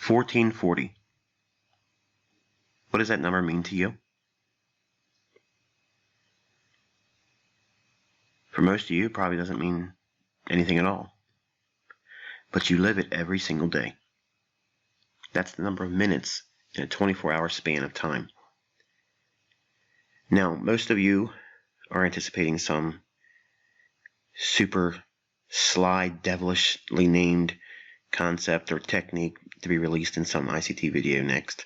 1440. What does that number mean to you? For most of you, it probably doesn't mean anything at all. But you live it every single day. That's the number of minutes in a 24-hour span of time. Now, most of you are anticipating some super sly, devilishly named concept or technique to be released in some ICT video next.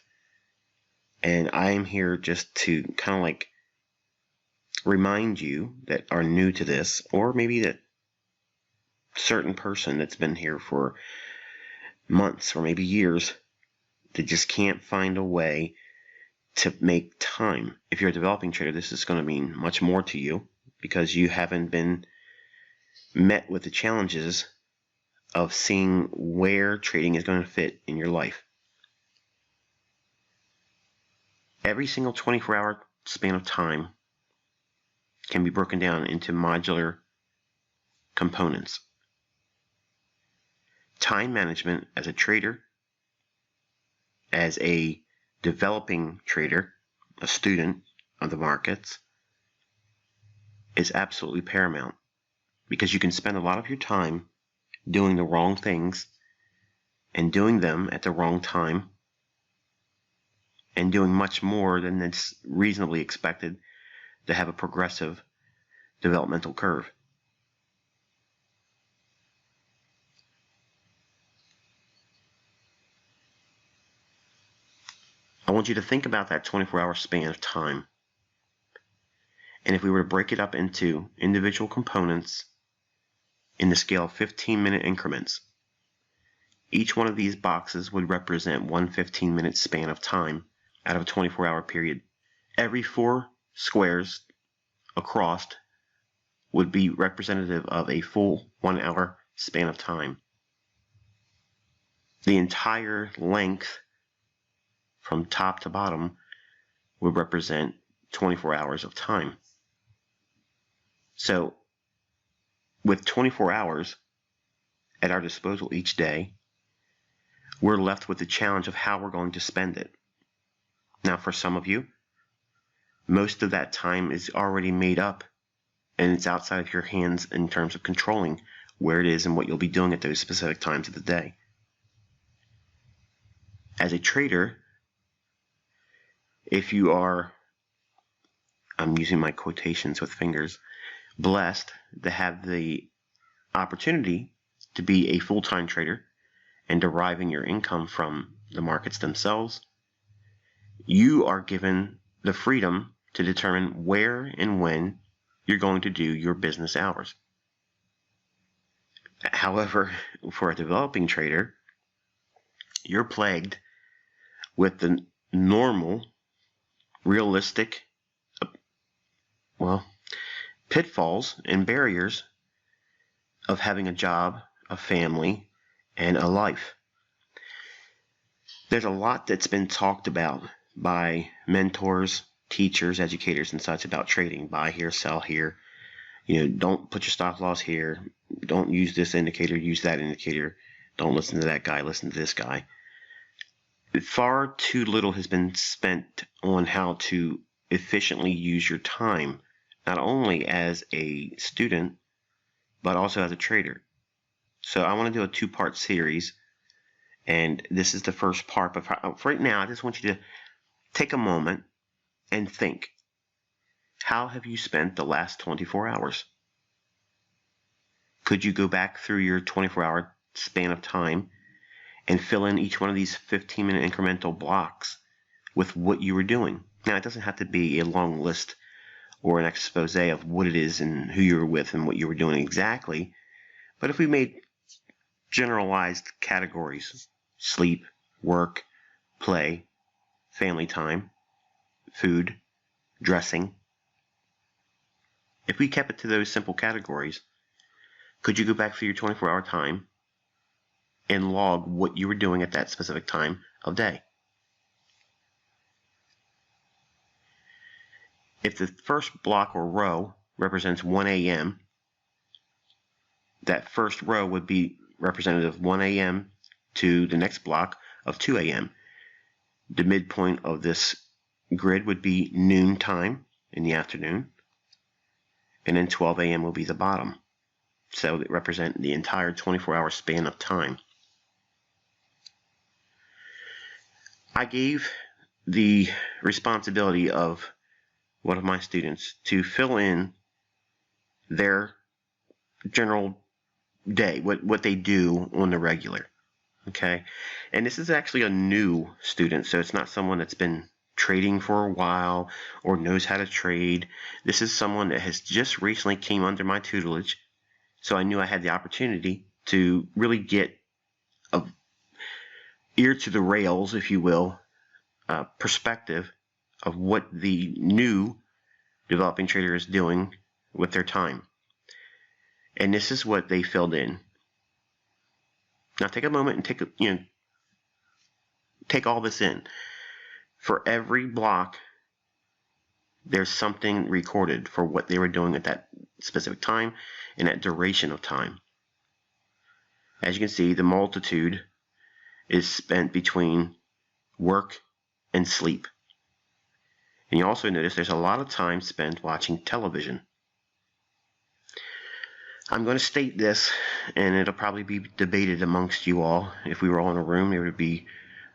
And I am here just to kind of like remind you that are new to this, or maybe that certain person that's been here for months or maybe years that just can't find a way to make time. If you're a developing trader, this is going to mean much more to you because you haven't been met with the challenges of seeing where trading is going to fit in your life. Every single 24-hour span of time can be broken down into modular components. Time management as a trader, as a developing trader, a student of the markets, is absolutely paramount because you can spend a lot of your time doing the wrong things and doing them at the wrong time and doing much more than it's reasonably expected to have a progressive developmental curve. I want you to think about that 24-hour span of time. And if we were to break it up into individual components in the scale of 15-minute increments, each one of these boxes would represent one 15-minute span of time out of a 24-hour period. Every 4 squares across would be representative of a full 1-hour span of time. The entire length from top to bottom would represent 24 hours of time. So with 24 hours at our disposal each day, we're left with the challenge of how we're going to spend it. Now, for some of you, most of that time is already made up and it's outside of your hands in terms of controlling where it is and what you'll be doing at those specific times of the day. As a trader, if you are, I'm using my quotations with fingers, blessed to have the opportunity to be a full-time trader and deriving your income from the markets themselves, you are given the freedom to determine where and when you're going to do your business hours. However, for a developing trader, you're plagued with the normal, realistic, pitfalls and barriers of having a job, a family, and a life. There's a lot that's been talked about by mentors, teachers, educators, and such about trading. Buy here, sell here. Don't put your stop loss here. Don't use this indicator, use that indicator. Don't listen to that guy, listen to this guy. Far too little has been spent on how to efficiently use your time, not only as a student, but also as a trader. So I want to do a 2-part series, and this is the first part. But for right now, I just want you to take a moment and think. How have you spent the last 24 hours? Could you go back through your 24-hour span of time and fill in each one of these 15-minute incremental blocks with what you were doing? Now, it doesn't have to be a long list or an expose of what it is and who you were with and what you were doing exactly. But if we made generalized categories: sleep, work, play, family time, food, dressing. If we kept it to those simple categories, could you go back through your 24-hour time and log what you were doing at that specific time of day? If the first block or row represents 1 a.m., that first row would be representative of 1 a.m. to the next block of 2 a.m. The midpoint of this grid would be noon time in the afternoon, and then 12 a.m. will be the bottom. So it represents the entire 24-hour span of time. I gave the responsibility of one of my students to fill in their general day, what they do on the regular. Okay, and this is actually a new student, so it's not someone that's been trading for a while or knows how to trade. This is someone that has just recently came under my tutelage, so I knew I had the opportunity to really get a ear to the rails, if you will, perspective of what the new developing trader is doing with their time. And this is what they filled in. Now take a moment and take all this in. For every block, there's something recorded for what they were doing at that specific time and that duration of time. As you can see, the multitude is spent between work and sleep. And you also notice there's a lot of time spent watching television. I'm going to state this, and it'll probably be debated amongst you all. If we were all in a room, there would be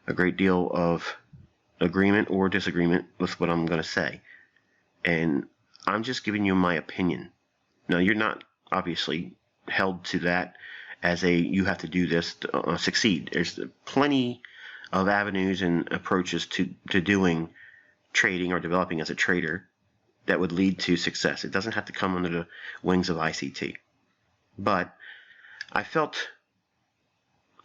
a great deal of agreement or disagreement with what I'm going to say. And I'm just giving you my opinion. Now, you're not obviously held to that as you have to do this to succeed. There's plenty of avenues and approaches to doing trading or developing as a trader that would lead to success. It doesn't have to come under the wings of ICT. But I felt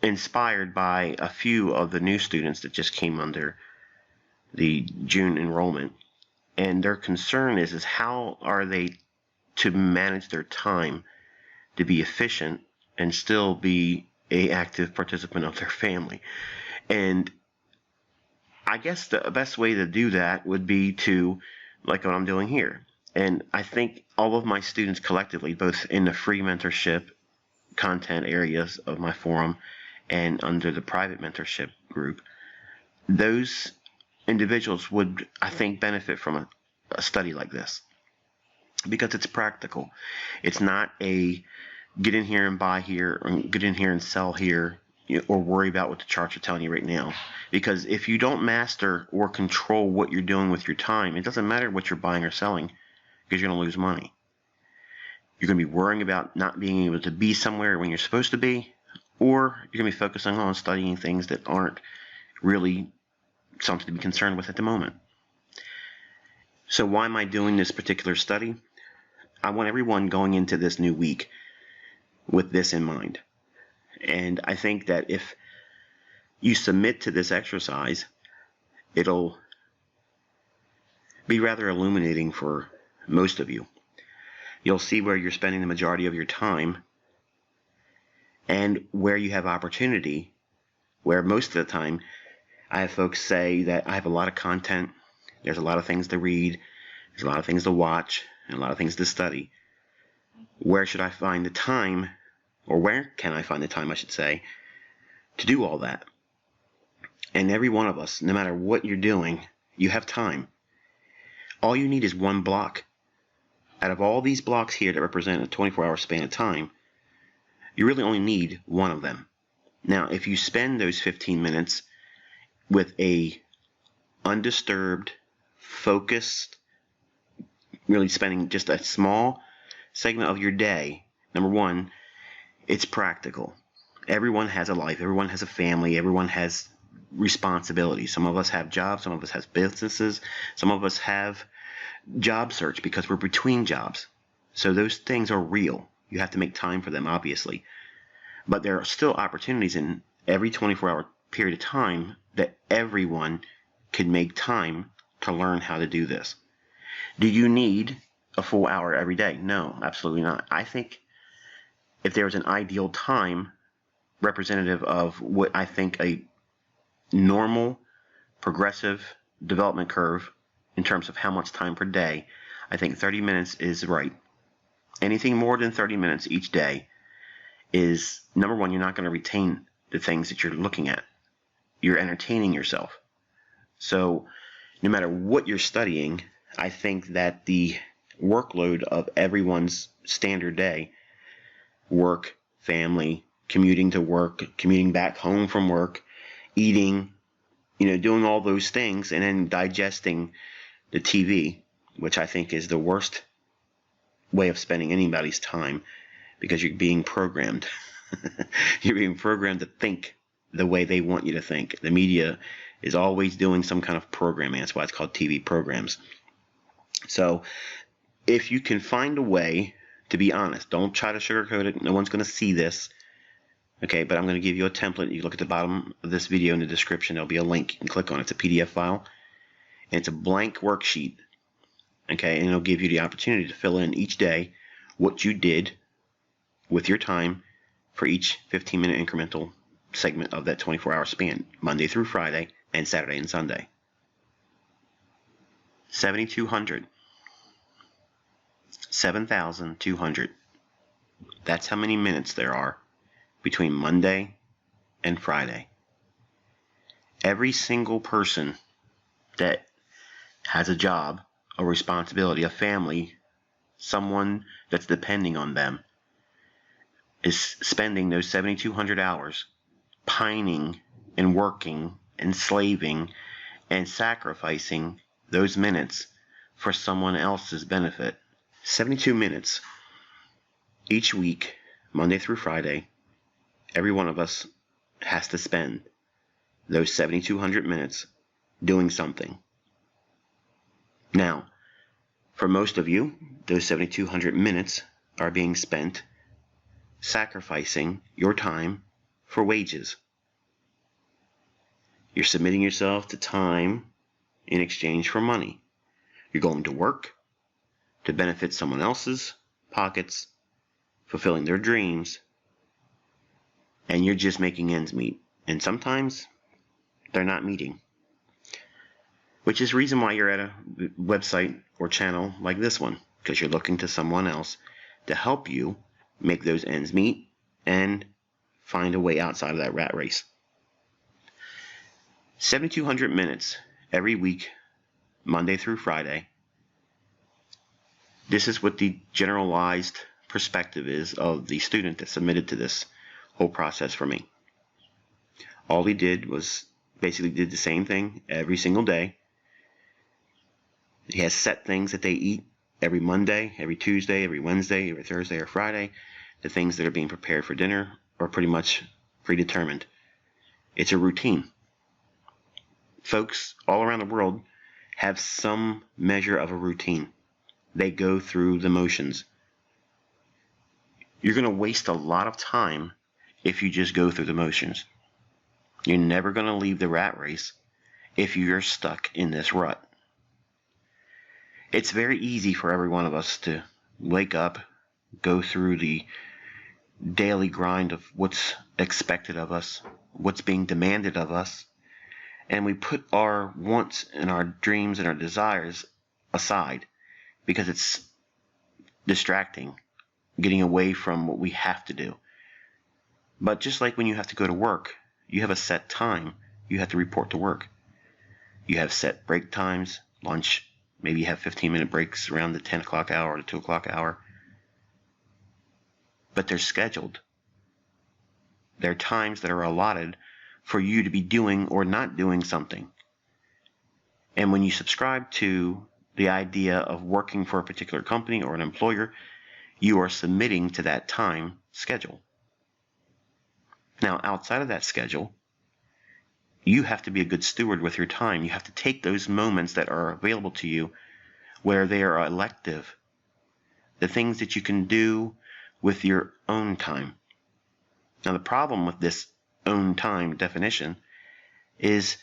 inspired by a few of the new students that just came under the June enrollment, and their concern is how are they to manage their time to be efficient and still be an active participant of their family. And I guess the best way to do that would be to, like what I'm doing here. And I think all of my students collectively, both in the free mentorship content areas of my forum and under the private mentorship group, those individuals would, I think, benefit from a study like this, because it's practical. It's not a get in here and buy here, or get in here and sell here, or worry about what the charts are telling you right now. Because if you don't master or control what you're doing with your time, it doesn't matter what you're buying or selling, because you're going to lose money. You're going to be worrying about not being able to be somewhere when you're supposed to be, or you're going to be focusing on studying things that aren't really something to be concerned with at the moment. So why am I doing this particular study? I want everyone going into this new week with this in mind. And I think that if you submit to this exercise, it'll be rather illuminating for most of you. You'll see where you're spending the majority of your time and where you have opportunity, where most of the time I have folks say that I have a lot of content, there's a lot of things to read, there's a lot of things to watch, and a lot of things to study. Where should I find the time, or where can I find the time, I should say, to do all that? And every one of us, no matter what you're doing, you have time. All you need is one block. Out of all these blocks here that represent a 24-hour span of time, you really only need one of them. Now, if you spend those 15 minutes with a undisturbed, focused, really spending just a small segment of your day, number one, it's practical. Everyone has a life. Everyone has a family. Everyone has responsibilities. Some of us have jobs. Some of us have businesses. Some of us have job search because we're between jobs. So those things are real. You have to make time for them, obviously. But there are still opportunities in every 24-hour period of time that everyone can make time to learn how to do this. Do you need a full hour every day? No, absolutely not. I think if there was an ideal time representative of what I think a normal progressive development curve in terms of how much time per day, I think 30 minutes is right. Anything more than 30 minutes each day is, number one, you're not going to retain the things that you're looking at. you're entertaining yourself. So no matter what you're studying, I think that the workload of everyone's standard day, work, family, commuting to work, commuting back home from work, eating, doing all those things, and then digesting the TV, which I think is the worst way of spending anybody's time, because you're being programmed. You're being programmed to think the way they want you to think. The media is always doing some kind of programming. That's why it's called TV programs. So if you can find a way to be honest, don't try to sugarcoat it. No one's going to see this. Okay, but I'm going to give you a template. You look at the bottom of this video in the description. There'll be a link. You can click on it. It's a PDF file. And it's a blank worksheet. Okay, and it'll give you the opportunity to fill in each day what you did with your time for each 15-minute incremental segment of that 24-hour span, Monday through Friday and Saturday and Sunday. 7,200. 7,200. That's how many minutes there are between Monday and Friday. Every single person that has a job, a responsibility, a family, someone that's depending on them, is spending those 7,200 hours pining and working and slaving and sacrificing those minutes for someone else's benefit. 72 minutes each week, Monday through Friday, every one of us has to spend those 7,200 minutes doing something. Now, for most of you, those 7,200 minutes are being spent sacrificing your time for wages. You're submitting yourself to time in exchange for money. You're going to work to benefit someone else's pockets, fulfilling their dreams, and you're just making ends meet. And sometimes they're not meeting. Which is the reason why you're at a website or channel like this one, because you're looking to someone else to help you make those ends meet and find a way outside of that rat race. 7,200 minutes every week, Monday through Friday. This is what the generalized perspective is of the student that submitted to this whole process for me. All he did was basically did the same thing every single day. He has set things that they eat every Monday, every Tuesday, every Wednesday, every Thursday or Friday. The things that are being prepared for dinner are pretty much predetermined. It's a routine. Folks all around the world have some measure of a routine. They go through the motions. You're going to waste a lot of time if you just go through the motions. You're never going to leave the rat race if you're stuck in this rut. It's very easy for every one of us to wake up, go through the daily grind of what's expected of us, what's being demanded of us, and we put our wants and our dreams and our desires aside because it's distracting, getting away from what we have to do. But just like when you have to go to work, you have a set time you have to report to work. You have set break times, lunch, maybe you have 15-minute breaks around the 10 o'clock hour or the 2 o'clock hour. But they're scheduled. They're times that are allotted for you to be doing or not doing something. And when you subscribe to the idea of working for a particular company or an employer, you are submitting to that time schedule. Now, outside of that schedule, you have to be a good steward with your time. You have to take those moments that are available to you where they are elective, the things that you can do with your own time. Now, the problem with this own time definition is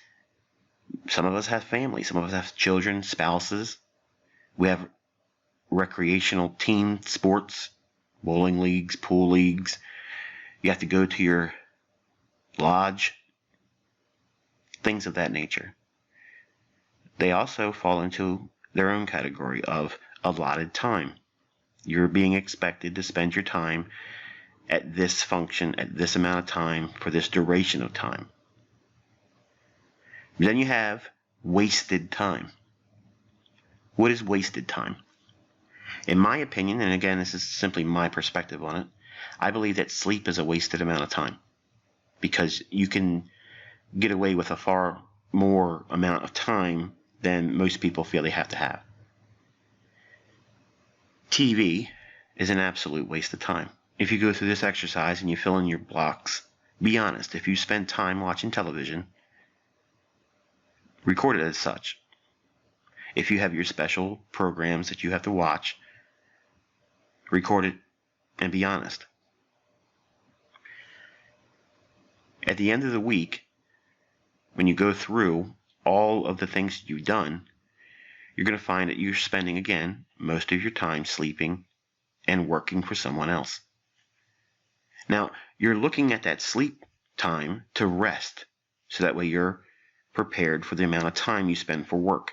some of us have families, some of us have children, spouses. We have recreational team sports, bowling leagues, pool leagues. You have to go to your lodge, things of that nature. They also fall into their own category of allotted time. You're being expected to spend your time at this function, at this amount of time, for this duration of time. Then you have wasted time. What is wasted time? In my opinion, and again, this is simply my perspective on it, I believe that sleep is a wasted amount of time because you can get away with a far more amount of time than most people feel they have to have. TV is an absolute waste of time. If you go through this exercise and you fill in your blocks, be honest, if you spend time watching television, record it as such. If you have your special programs that you have to watch, record it and be honest. At the end of the week, when you go through all of the things you've done, you're going to find that you're spending, again, most of your time sleeping and working for someone else. Now, you're looking at that sleep time to rest, so that way you're prepared for the amount of time you spend for work.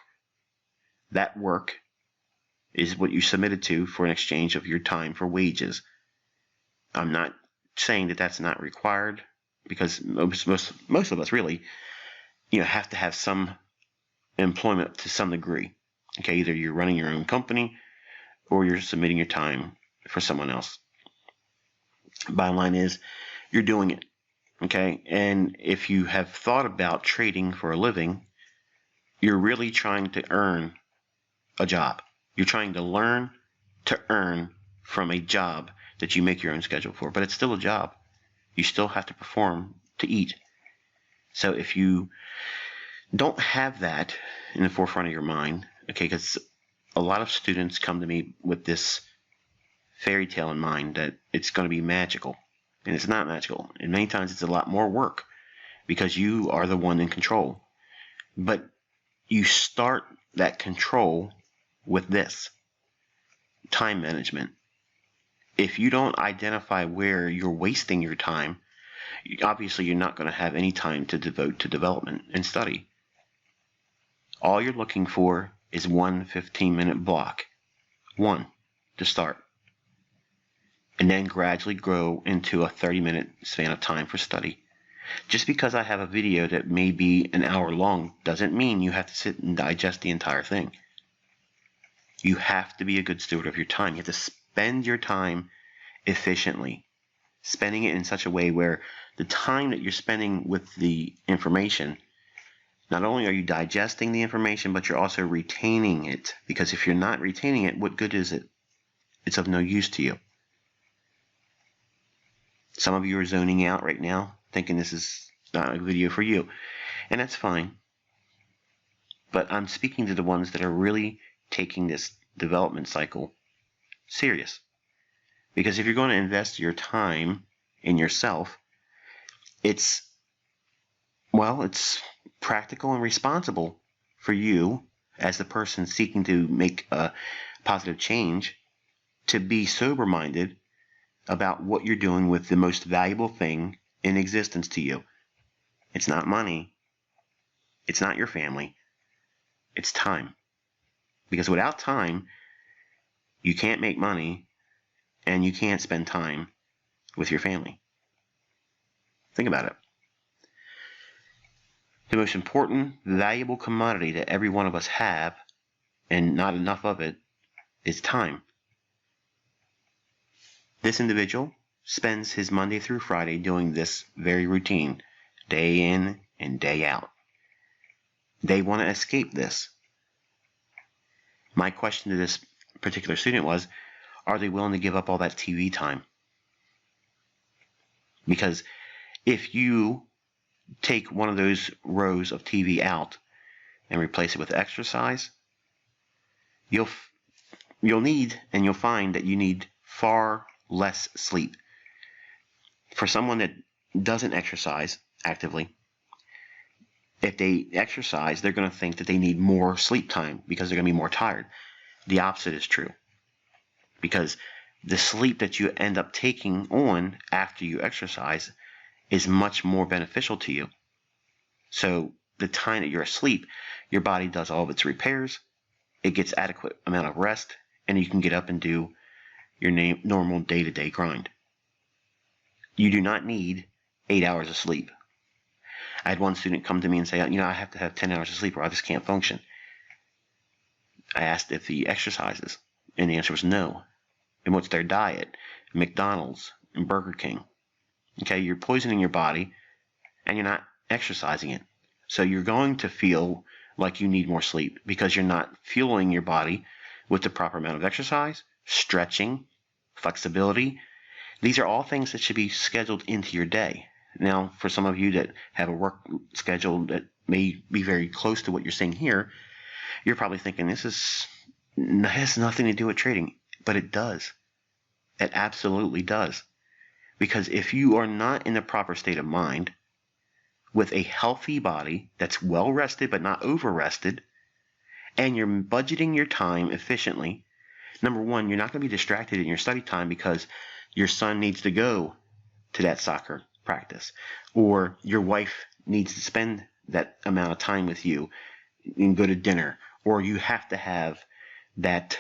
That work is what you submitted to for an exchange of your time for wages. I'm not saying that that's not required, because most of us really, have to have some employment to some degree. Okay, either you're running your own company or you're submitting your time for someone else. Bottom line is, you're doing it. Okay, and if you have thought about trading for a living, you're really trying to earn a job. You're trying to learn to earn from a job that you make your own schedule for, but it's still a job. You still have to perform to eat. So if you don't have that in the forefront of your mind, okay, because a lot of students come to me with this fairy tale in mind that it's going to be magical, and it's not magical. And many times it's a lot more work because you are the one in control. But you start that control with this time management. If you don't identify where you're wasting your time, obviously you're not going to have any time to devote to development and study. All you're looking for is one 15-minute block, one to start, and then gradually grow into a 30-minute span of time for study. Just because I have a video that may be an hour long doesn't mean you have to sit and digest the entire thing. You have to be a good steward of your time. You have to spend your time efficiently, spending it in such a way where the time that you're spending with the information, not only are you digesting the information, but you're also retaining it. Because if you're not retaining it, what good is it? It's of no use to you. Some of you are zoning out right now, thinking this is not a video for you, and that's fine. But I'm speaking to the ones that are really taking this development cycle serious. Because if you're going to invest your time in yourself, it's practical and responsible for you as the person seeking to make a positive change to be sober-minded about what you're doing with the most valuable thing in existence to you. It's not money. It's not your family. It's time. Because without time, you can't make money and you can't spend time with your family. Think about it. The most important, valuable commodity that every one of us have, and not enough of it, is time. This individual spends his Monday through Friday doing this very routine, day in and day out. They want to escape this. My question to this particular student was, are they willing to give up all that TV time? Because if you take one of those rows of TV out and replace it with exercise, you'll find that you need far less sleep. For someone that doesn't exercise actively, if they exercise, they're going to think that they need more sleep time because they're going to be more tired. The opposite is true. Because the sleep that you end up taking on after you exercise is much more beneficial to you. So the time that you're asleep, your body does all of its repairs, it gets adequate amount of rest, and you can get up and do your normal day-to-day grind. You do not need 8 hours of sleep. I had one student come to me and say, I have to have 10 hours of sleep or I just can't function. I asked if he exercises, and the answer was no. And what's their diet? McDonald's and Burger King. Okay, you're poisoning your body, and you're not exercising it. So you're going to feel like you need more sleep because you're not fueling your body with the proper amount of exercise, stretching, flexibility. These are all things that should be scheduled into your day. Now, for some of you that have a work schedule that may be very close to what you're seeing here, you're probably thinking this has nothing to do with trading, but it does. It absolutely does. Because if you are not in the proper state of mind, with a healthy body that's well rested but not over rested, and you're budgeting your time efficiently, number one, you're not going to be distracted in your study time because your son needs to go to that soccer practice, or your wife needs to spend that amount of time with you and go to dinner, or you have to have that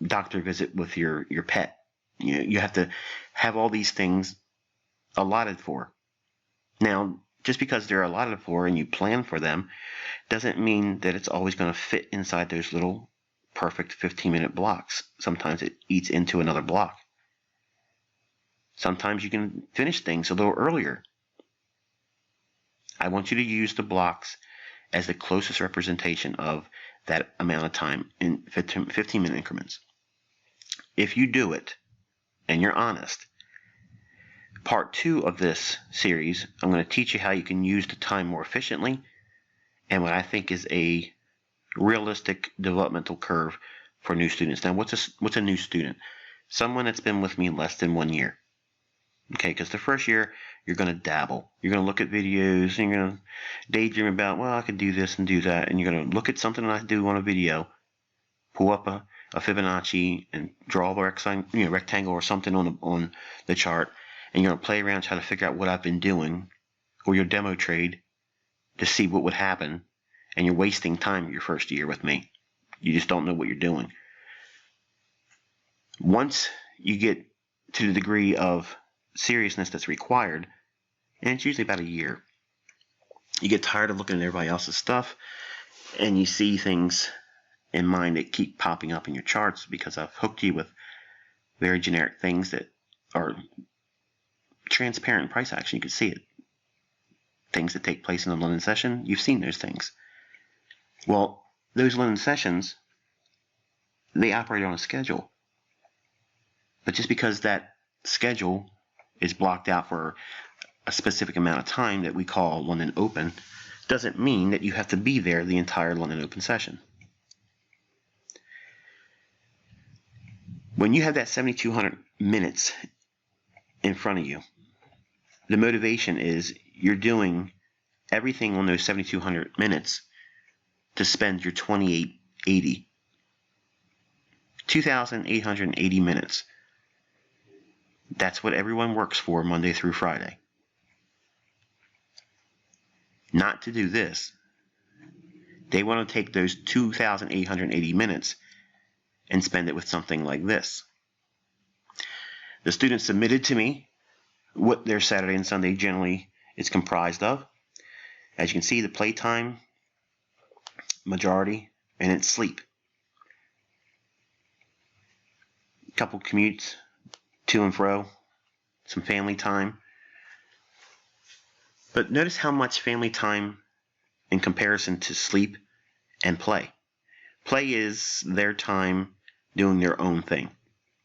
doctor visit with your pet. You have to have all these things allotted for. Now, just because they're allotted for and you plan for them doesn't mean that it's always going to fit inside those little perfect 15-minute blocks. Sometimes it eats into another block. Sometimes you can finish things a little earlier. I want you to use the blocks as the closest representation of that amount of time in 15-minute increments. If you do it and you're honest, part 2 of this series, I'm going to teach you how you can use the time more efficiently and what I think is a realistic developmental curve for new students. Now, what's a new student? Someone that's been with me less than 1 year. Okay, because the first year, you're going to dabble. You're going to look at videos, and you're going to daydream about, well, I could do this and do that, and you're going to look at something I do on a video, pull up a Fibonacci, and draw a rectangle or something on the chart, and you're going to play around trying to figure out what I've been doing, or you'll demo trade to see what would happen, and you're wasting time your first year with me. You just don't know what you're doing. Once you get to the degree of seriousness that's required, and it's usually about a year, you get tired of looking at everybody else's stuff, and you see things in mind that keep popping up in your charts because I've hooked you with very generic things that are transparent in price action. You can see it. Things that take place in the London session, you've seen those things. Well, those London sessions, they operate on a schedule. But just because that schedule is blocked out for a specific amount of time that we call London Open doesn't mean that you have to be there the entire London Open session. When you have that 7,200 minutes in front of you, the motivation is you're doing everything on those 7,200 minutes to spend your 2,880. 2,880 minutes. That's what everyone works for Monday through Friday. Not to do this. They want to take those 2,880 minutes and spend it with something like this. The students submitted to me what their Saturday and Sunday generally is comprised of. As you can see, the playtime majority, and it's sleep. A couple commutes to and fro, some family time. But notice how much family time in comparison to sleep and play. Play is their time doing their own thing.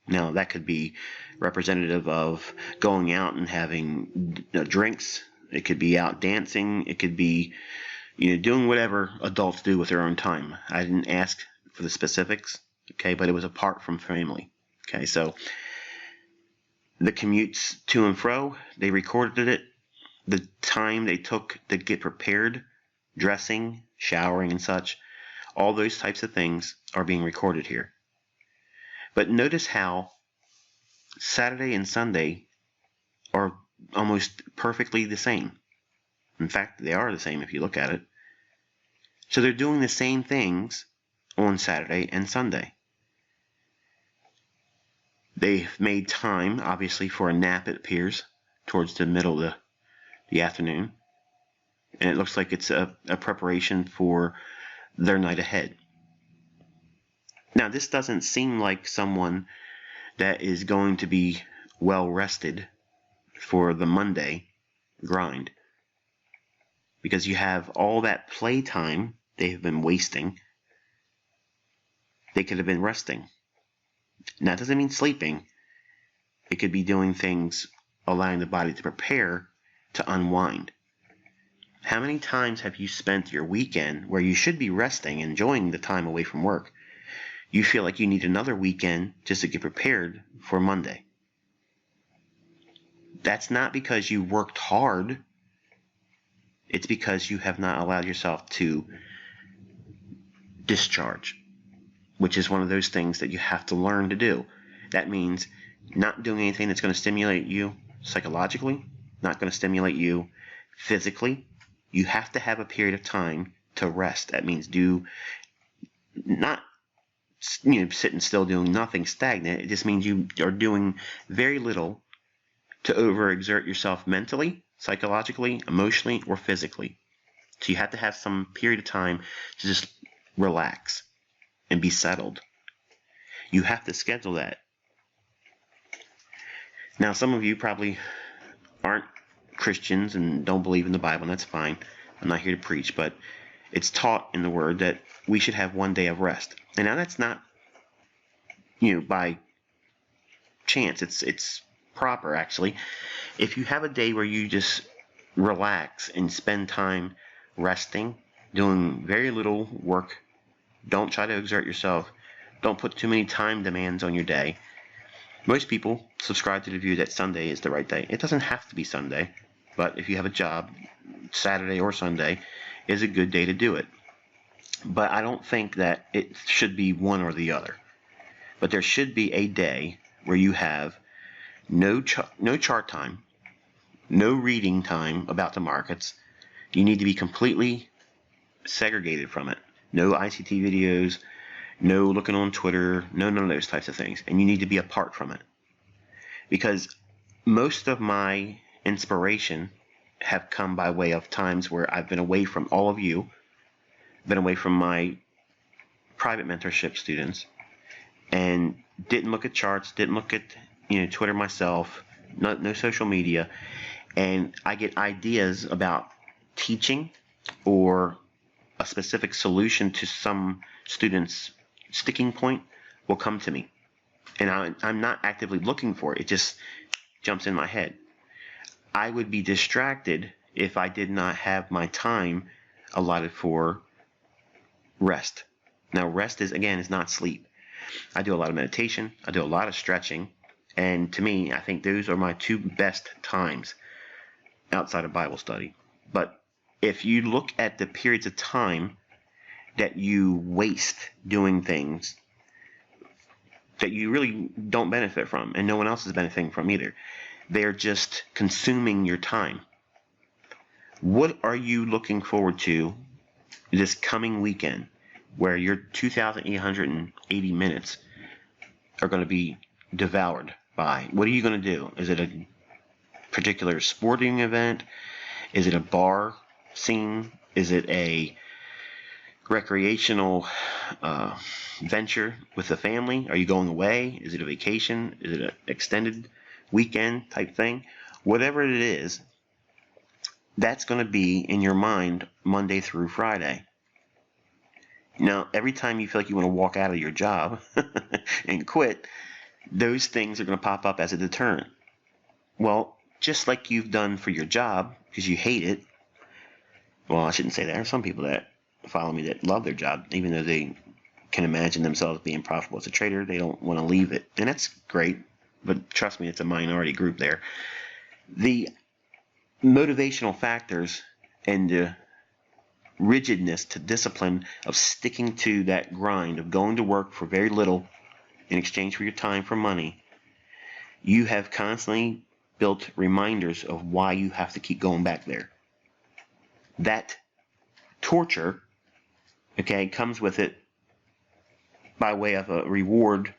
Now, that could be representative of going out and having drinks. It could be out dancing. It could be doing whatever adults do with their own time. I didn't ask for the specifics, okay, but it was apart from family. Okay, so the commutes to and fro, they recorded it. The time they took to get prepared, dressing, showering, and such, all those types of things are being recorded here. But notice how Saturday and Sunday are almost perfectly the same. In fact, they are the same if you look at it. So they're doing the same things on Saturday and Sunday. They've made time, obviously, for a nap, it appears, towards the middle of the afternoon. and it looks like it's a preparation for their night ahead. Now, this doesn't seem like someone that is going to be well rested for the Monday grind, because you have all that playtime they have been wasting. They could have been resting. Now, that doesn't mean sleeping. It could be doing things, allowing the body to prepare to unwind. How many times have you spent your weekend where you should be resting, enjoying the time away from work? You feel like you need another weekend just to get prepared for Monday. That's not because you worked hard. It's because you have not allowed yourself to discharge, which is one of those things that you have to learn to do. That means not doing anything that's going to stimulate you psychologically, not going to stimulate you physically. You have to have a period of time to rest. That means do not sitting still doing nothing stagnant. It just means you are doing very little to overexert yourself mentally, psychologically, emotionally, or physically. So you have to have some period of time to just relax and be settled. You have to schedule that. Now, some of you probably aren't Christians and don't believe in the Bible, and that's fine. I'm not here to preach, but it's taught in the Word that we should have one day of rest. And now that's not, by chance. It's proper, actually. If you have a day where you just relax and spend time resting, doing very little work, don't try to exert yourself, don't put too many time demands on your day. Most people subscribe to the view that Sunday is the right day. It doesn't have to be Sunday, but if you have a job, Saturday or Sunday is a good day to do it. But I don't think that it should be one or the other. But there should be a day where you have no chart time, no reading time about the markets. You need to be completely segregated from it. No ICT videos, no looking on Twitter, none of those types of things. And you need to be apart from it. Because most of my inspiration have come by way of times where I've been away from all of you, been away from my private mentorship students, and didn't look at charts, didn't look at Twitter myself, no social media, and I get ideas about teaching or a specific solution to some student's sticking point will come to me, and I'm not actively looking for it. It just jumps in my head. I would be distracted if I did not have my time allotted for rest. Now, rest is not sleep. I do a lot of meditation. I do a lot of stretching. And to me, I think those are my two best times outside of Bible study. But if you look at the periods of time that you waste doing things that you really don't benefit from, and no one else is benefiting from either, they're just consuming your time. What are you looking forward to this coming weekend where your 2,880 minutes are going to be devoured by? What are you going to do? Is it a particular sporting event? Is it a bar scene? Is it a recreational venture with the family? Are you going away? Is it a vacation? Is it an extended weekend type thing? Whatever it is, that's going to be in your mind Monday through Friday. Now, every time you feel like you want to walk out of your job and quit, those things are going to pop up as a deterrent. Well, just like you've done for your job because you hate it. Well, I shouldn't say that. There are some people that follow me that love their job, even though they can imagine themselves being profitable as a trader. They don't want to leave it, and that's great. But trust me, it's a minority group there. The motivational factors and the rigidness to discipline of sticking to that grind of going to work for very little in exchange for your time for money, you have constantly built reminders of why you have to keep going back there. That torture, comes with it by way of a reward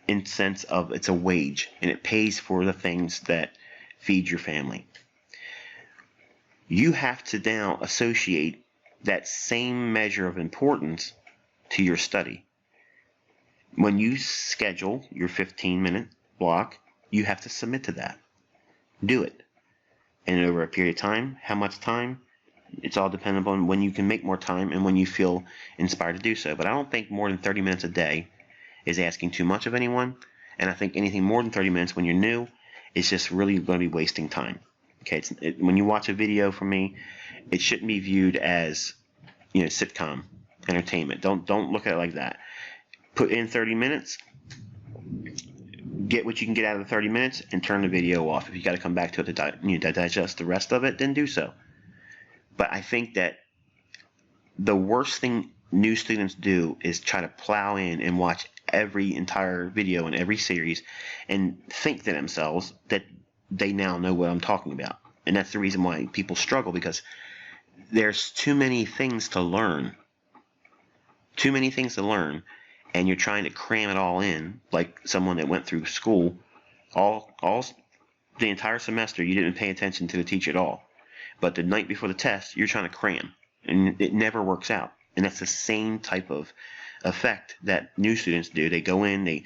in sense of it's a wage, and it pays for the things that feed your family. you have to now associate that same measure of importance to your study. When you schedule your 15-minute block, you have to submit to that. Do it. And over a period of time, how much time? It's all dependent on when you can make more time and when you feel inspired to do so. But I don't think more than 30 minutes a day is asking too much of anyone. And I think anything more than 30 minutes when you're new is just really going to be wasting time. Okay, when you watch a video from me, it shouldn't be viewed as, sitcom entertainment. Don't look at it like that. Put in 30 minutes, get what you can get out of the 30 minutes, and turn the video off. If you got to come back to it to digest the rest of it, then do so. But I think that the worst thing new students do is try to plow in and watch every entire video in every series and think to themselves that they now know what I'm talking about. And that's the reason why people struggle, because there's too many things to learn. Too many things to learn, and you're trying to cram it all in like someone that went through school all the entire semester. You didn't pay attention to the teacher at all. But the night before the test, you're trying to cram, and it never works out. And that's the same type of effect that new students do. They go in,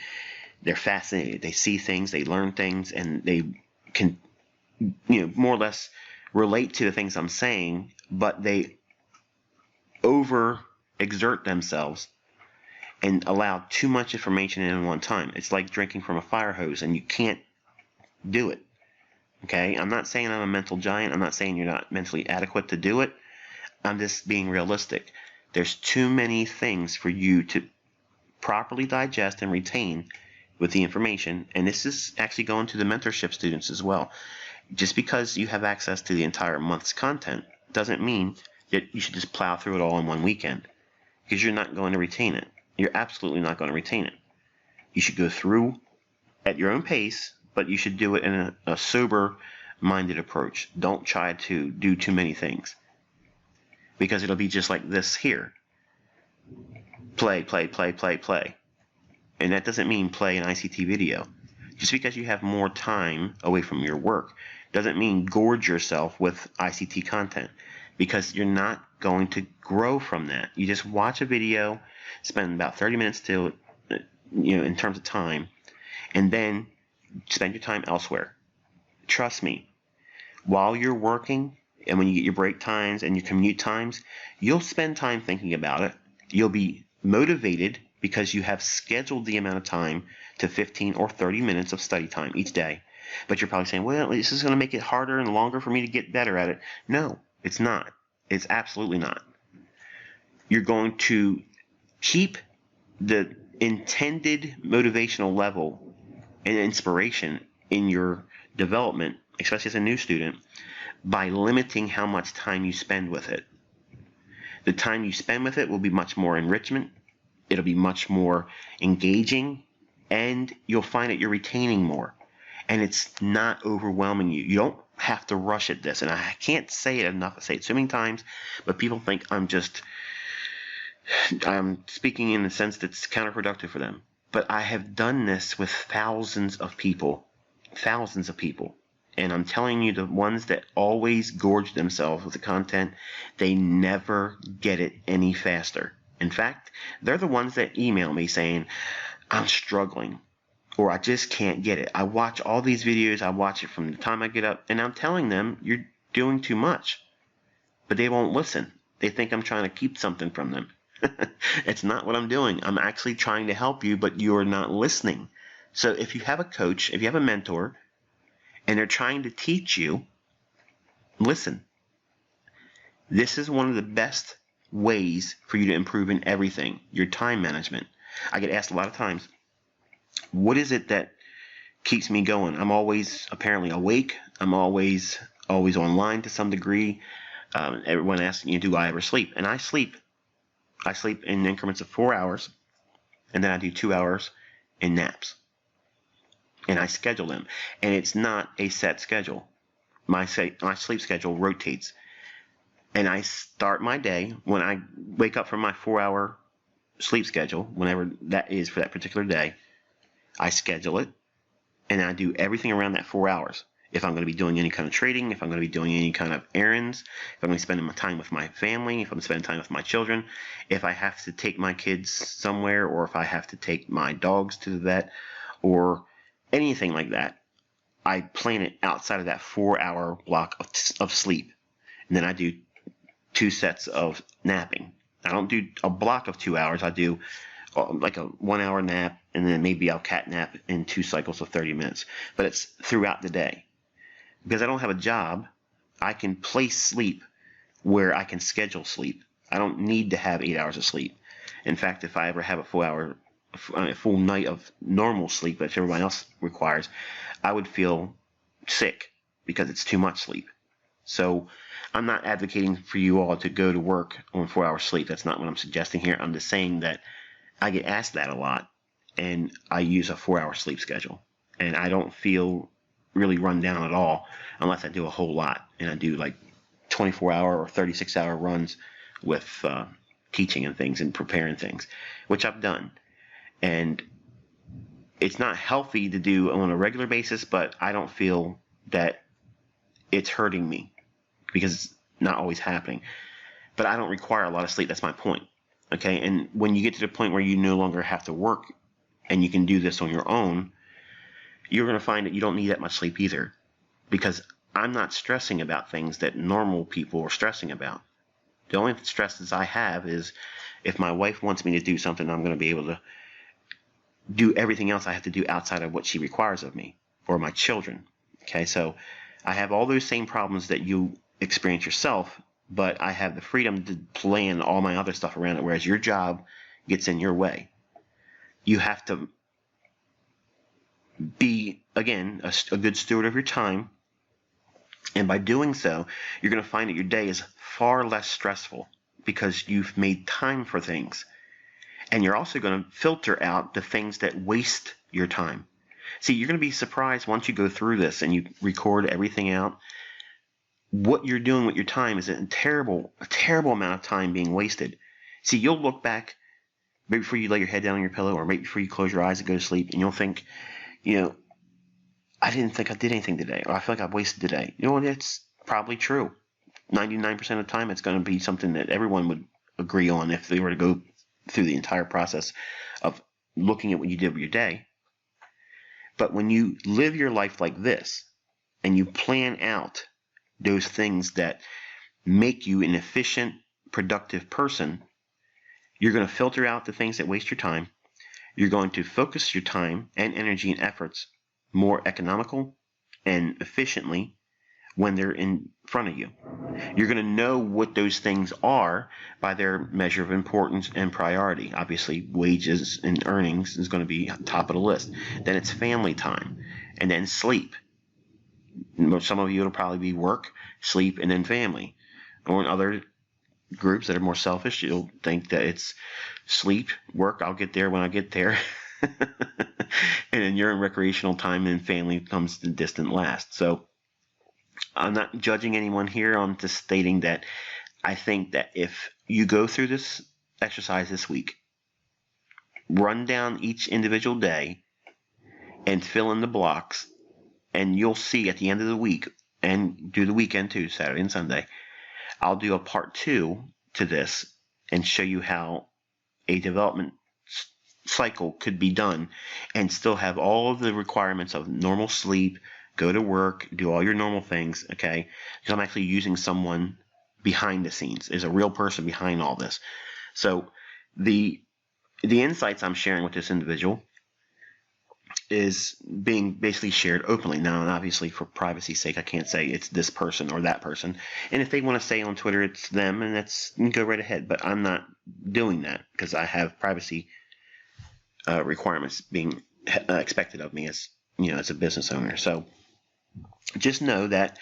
they're fascinated, they see things, they learn things, and they can, more or less relate to the things I'm saying, but they overexert themselves and allow too much information in at one time. It's like drinking from a fire hose, and you can't do it. Okay, I'm not saying I'm a mental giant. I'm not saying you're not mentally adequate to do it. I'm just being realistic. There's too many things for you to properly digest and retain with the information, and this is actually going to the mentorship students as well. Just because you have access to the entire month's content doesn't mean that you should just plow through it all in one weekend, because you're not going to retain it. You're absolutely not going to retain it. You should go through at your own pace, but you should do it in a sober-minded approach. Don't try to do too many things, because it'll be just like this here. Play, play, play, play, play. And that doesn't mean play an ICT video. Just because you have more time away from your work doesn't mean gorge yourself with ICT content, because you're not going to grow from that. You just watch a video, spend about 30 minutes to, in terms of time, and then spend your time elsewhere. Trust me, while you're working and when you get your break times and your commute times, you'll spend time thinking about it. You'll be motivated because you have scheduled the amount of time to 15 or 30 minutes of study time each day. But you're probably saying, well, this is going to make it harder and longer for me to get better at it. No, it's not. It's absolutely not. You're going to keep the intended motivational level and inspiration in your development, especially as a new student, by limiting how much time you spend with it. The time you spend with it will be much more enrichment. It'll be much more engaging, and you'll find that you're retaining more, and it's not overwhelming you. You don't have to rush at this, and I can't say it enough. I say it so many times, but people think I'm speaking in a sense that's counterproductive for them. But I have done this with thousands of people, and I'm telling you, the ones that always gorge themselves with the content, they never get it any faster. In fact, they're the ones that email me saying, I'm struggling, or I just can't get it. I watch all these videos, I watch it from the time I get up, and I'm telling them, you're doing too much. But they won't listen. They think I'm trying to keep something from them. It's not what I'm doing. I'm actually trying to help you, but you're not listening. So if you have a coach, if you have a mentor, and they're trying to teach you, listen. This is one of the best ways for you to improve in everything, your time management. I get asked a lot of times, what is it that keeps me going? I'm always apparently awake. I'm always online to some degree. Everyone asks me, do I ever sleep? And I sleep. I sleep in increments of 4 hours, and then I do 2 hours in naps. And I schedule them. And it's not a set schedule. My sleep schedule rotates. And I start my day when I wake up from my 4-hour sleep schedule, whenever that is for that particular day. I schedule it, and I do everything around that 4 hours. if I'm going to be doing any kind of trading, if I'm going to be doing any kind of errands, if I'm going to be spending my time with my family, if I'm spending time with my children, if I have to take my kids somewhere, or if I have to take my dogs to the vet, or anything like that. I plan it outside of that 4-hour block of sleep. And then I do 2 sets of napping. I don't do a block of 2 hours. I do like a 1-hour nap, and then maybe I'll cat nap in 2 cycles of 30 minutes. But it's throughout the day. Because I don't have a job, I can place sleep where I can schedule sleep. I don't need to have 8 hours of sleep. In fact, if I ever have a full night of normal sleep that everybody else requires, I would feel sick because it's too much sleep. So I'm not advocating for you all to go to work on 4 hours sleep. That's not what I'm suggesting here. I'm just saying that I get asked that a lot, and I use a 4-hour sleep schedule. And I don't feel really run down at all unless I do a whole lot. And I do like 24-hour or 36-hour runs with teaching and things and preparing things, which I've done. And it's not healthy to do on a regular basis, but I don't feel that it's hurting me because it's not always happening. But I don't require a lot of sleep. That's my point. Okay, and when you get to the point where you no longer have to work and you can do this on your own, you're going to find that you don't need that much sleep either, because I'm not stressing about things that normal people are stressing about. The only stresses I have is if my wife wants me to do something, I'm going to be able to do everything else I have to do outside of what she requires of me, or my children. Okay, so I have all those same problems that you experience yourself, but I have the freedom to plan all my other stuff around it, whereas your job gets in your way. You have to be, again, a good steward of your time, and by doing so, you're going to find that your day is far less stressful because you've made time for things. And you're also going to filter out the things that waste your time. See, you're going to be surprised once you go through this and you record everything out. What you're doing with your time is a terrible amount of time being wasted. See, you'll look back right before you lay your head down on your pillow, or right before you close your eyes and go to sleep, and you'll think, I didn't think I did anything today, or I feel like I've wasted today. That's probably true. 99% of the time, it's going to be something that everyone would agree on if they were to go through the entire process of looking at what you did with your day. But when you live your life like this, and you plan out those things that make you an efficient, productive person, you're going to filter out the things that waste your time. You're going to focus your time and energy and efforts more economical and efficiently when they're in front of you. You're going to know what those things are by their measure of importance and priority. Obviously, wages and earnings is going to be top of the list. Then it's family time, and then sleep. Some of you, it'll probably be work, sleep, and then family. Or in other groups that are more selfish, you'll think that it's sleep, work, I'll get there when I get there. And then you're in recreational time, and family comes the distant last. So I'm not judging anyone here. I'm just stating that I think that if you go through this exercise this week, run down each individual day and fill in the blocks, and you'll see at the end of the week, and do the weekend too, Saturday and Sunday, I'll do a part 2 to this and show you how a development cycle could be done and still have all of the requirements of normal sleep, go to work, do all your normal things, okay? Because I'm actually using someone behind the scenes. There's a real person behind all this. So the insights I'm sharing with this individual is being basically shared openly. Now, obviously, for privacy's sake, I can't say it's this person or that person. And if they want to say on Twitter it's them, and that's go right ahead. But I'm not doing that because I have privacy requirements being expected of me as a business owner. So just know that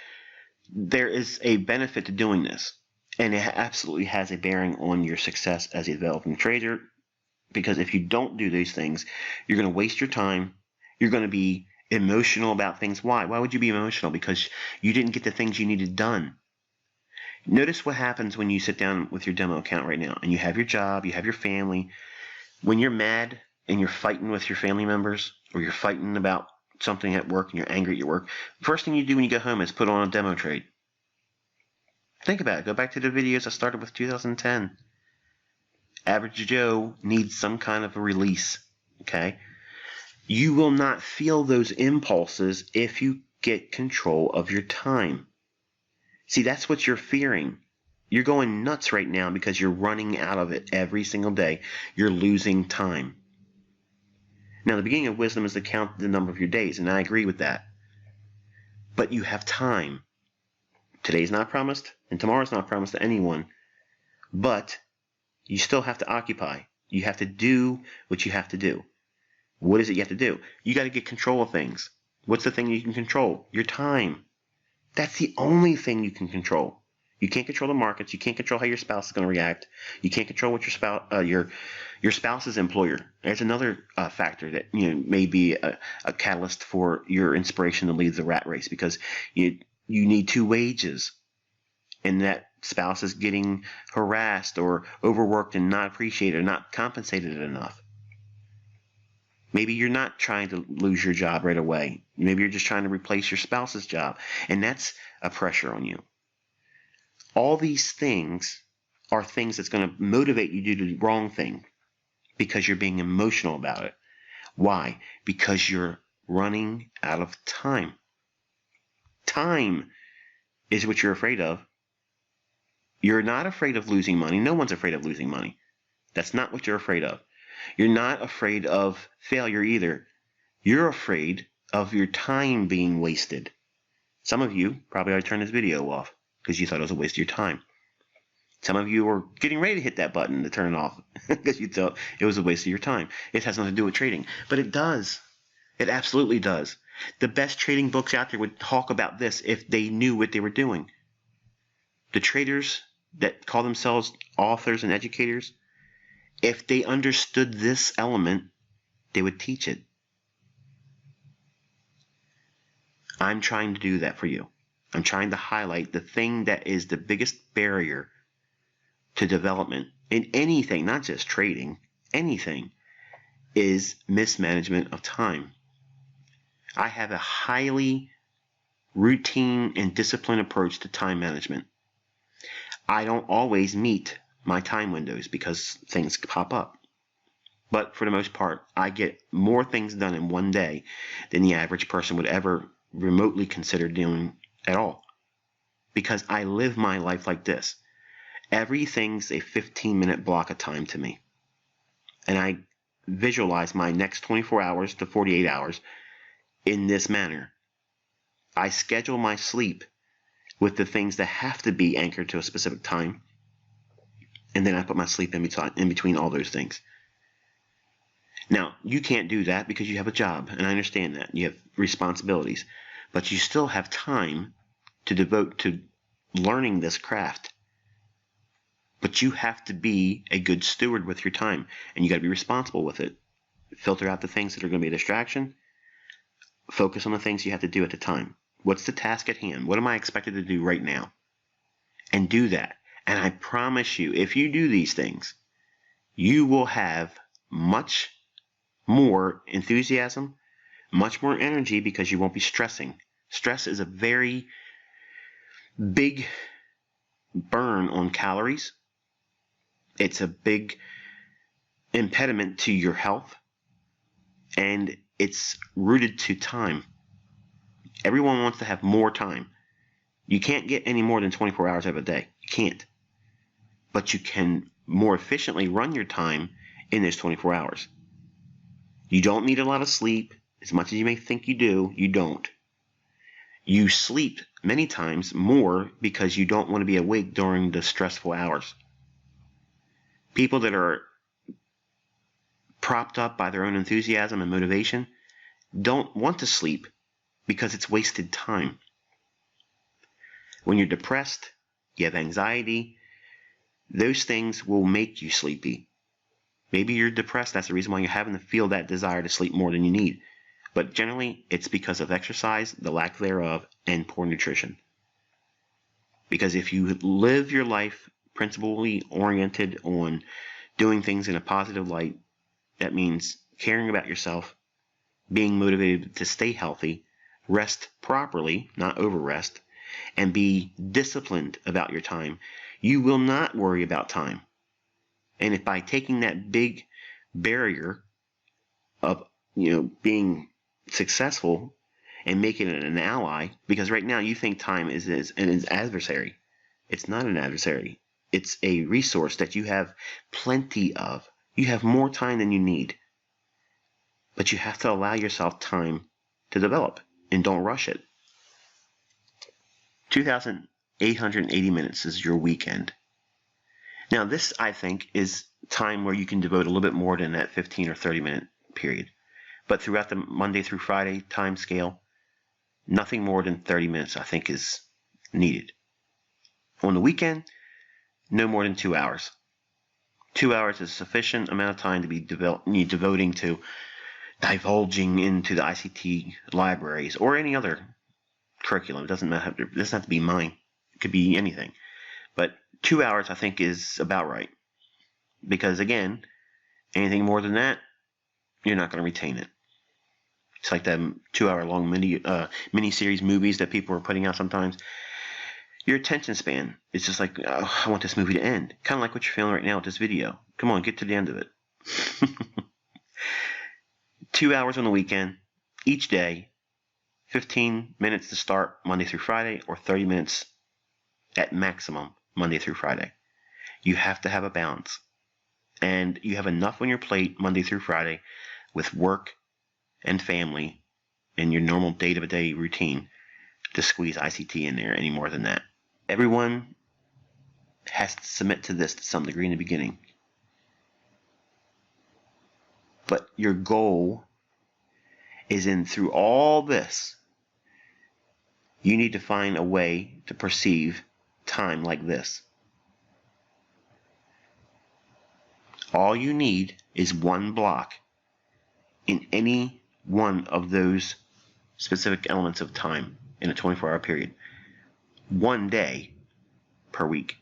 there is a benefit to doing this, and it absolutely has a bearing on your success as a developing trader. Because if you don't do these things, you're going to waste your time. You're going to be emotional about things. Why? Why would you be emotional? Because you didn't get the things you needed done. Notice what happens when you sit down with your demo account right now and you have your job, you have your family. When you're mad and you're fighting with your family members, or you're fighting about something at work and you're angry at your work, first thing you do when you get home is put on a demo trade. Think about it. Go back to the videos I started with 2010. Average Joe needs some kind of a release. Okay? You will not feel those impulses if you get control of your time. See, that's what you're fearing. You're going nuts right now because you're running out of it every single day. You're losing time. Now, the beginning of wisdom is to count the number of your days, and I agree with that. But you have time. Today's not promised, and tomorrow's not promised to anyone. But you still have to occupy. You have to do what you have to do. What is it you have to do? You got to get control of things. What's the thing you can control? Your time. That's the only thing you can control. You can't control the markets. You can't control how your spouse is going to react. You can't control what your spouse's employer. There's another factor that may be a catalyst for your inspiration to leave the rat race, because you need two wages, and that spouse is getting harassed or overworked and not appreciated or not compensated enough. Maybe you're not trying to lose your job right away. Maybe you're just trying to replace your spouse's job, and that's a pressure on you. All these things are things that's going to motivate you to do the wrong thing because you're being emotional about it. Why? Because you're running out of time. Time is what you're afraid of. You're not afraid of losing money. No one's afraid of losing money. That's not what you're afraid of. You're not afraid of failure either. You're afraid of your time being wasted. Some of you probably ought to turn this video off because you thought it was a waste of your time. Some of you are getting ready to hit that button to turn it off because you thought it was a waste of your time. It has nothing to do with trading, but it does. It absolutely does. The best trading books out there would talk about this if they knew what they were doing. The traders that call themselves authors and educators, if they understood this element, they would teach it. I'm trying to do that for you. I'm trying to highlight the thing that is the biggest barrier to development in anything, not just trading, anything, is mismanagement of time. I have a highly routine and disciplined approach to time management. I don't always meet my time windows because things pop up. But for the most part, I get more things done in one day than the average person would ever remotely consider doing at all. Because I live my life like this. Everything's a 15-minute block of time to me. And I visualize my next 24 hours to 48 hours in this manner. I schedule my sleep with the things that have to be anchored to a specific time. And then I put my sleep in between all those things. Now, you can't do that because you have a job, and I understand that. You have responsibilities. But you still have time to devote to learning this craft. But you have to be a good steward with your time, and you got to be responsible with it. Filter out the things that are going to be a distraction. Focus on the things you have to do at the time. What's the task at hand? What am I expected to do right now? And do that. And I promise you, if you do these things, you will have much more enthusiasm, much more energy, because you won't be stressing. Stress is a very big burn on calories. It's a big impediment to your health, and it's rooted to time. Everyone wants to have more time. You can't get any more than 24 hours out of a day. You can't. But you can more efficiently run your time in those 24 hours. You don't need a lot of sleep. As much as you may think you do, you don't. You sleep many times more because you don't want to be awake during the stressful hours. People that are propped up by their own enthusiasm and motivation don't want to sleep because it's wasted time. When you're depressed, you have anxiety, those things will make you sleepy. Maybe you're depressed, that's the reason why you're having to feel that desire to sleep more than you need. But generally, it's because of exercise, the lack thereof, and poor nutrition. Because if you live your life principally oriented on doing things in a positive light, that means caring about yourself, being motivated to stay healthy, rest properly, not overrest, and be disciplined about your time, you will not worry about time. And if by taking that big barrier of being successful and making it an ally, because right now you think time is an adversary. It's not an adversary. It's a resource that you have plenty of. You have more time than you need. But you have to allow yourself time to develop, and don't rush it. 2,880 minutes is your weekend. Now this, I think, is time where you can devote a little bit more than that 15 or 30 minute period. But throughout the Monday through Friday time scale, nothing more than 30 minutes, I think, is needed. On the weekend, no more than 2 hours. 2 hours is sufficient amount of time to be devoting to divulging into the ICT libraries or any other curriculum. It doesn't have to be mine. It could be anything. But 2 hours, I think, is about right. Because, again, anything more than that, you're not going to retain it. It's like them 2 hour long mini-series movies that people are putting out sometimes. Your attention span is just like, oh, I want this movie to end. Kind of like what you're feeling right now with this video. Come on, get to the end of it. 2 hours on the weekend, each day, 15 minutes to start Monday through Friday, or 30 minutes at maximum Monday through Friday. You have to have a balance. And you have enough on your plate Monday through Friday with work and family and your normal day-to-day routine to squeeze ICT in there any more than that. Everyone has to submit to this to some degree in the beginning. But your goal is through all this, you need to find a way to perceive time like this. All you need is one block in any one of those specific elements of time in a 24-hour period. 1 day per week.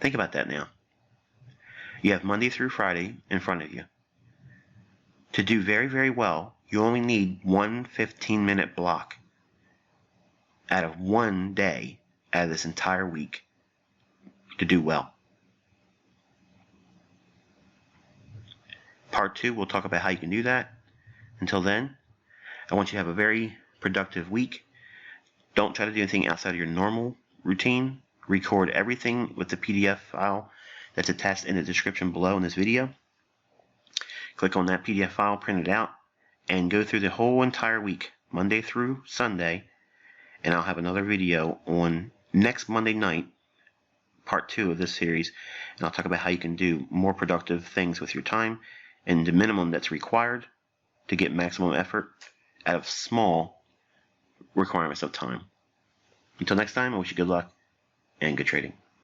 Think about that now. You have Monday through Friday in front of you. To do very, very well, you only need one 15-minute block out of 1 day out of this entire week to do well. Part 2, we'll talk about how you can do that. Until then, I want you to have a very productive week. Don't try to do anything outside of your normal routine. Record everything with the PDF file that's attached in the description below in this video. Click on that PDF file, print it out, and go through the whole entire week, Monday through Sunday, and I'll have another video on next Monday night, part 2 of this series, and I'll talk about how you can do more productive things with your time and the minimum that's required to get maximum effort out of small requirements of time. Until next time, I wish you good luck and good trading.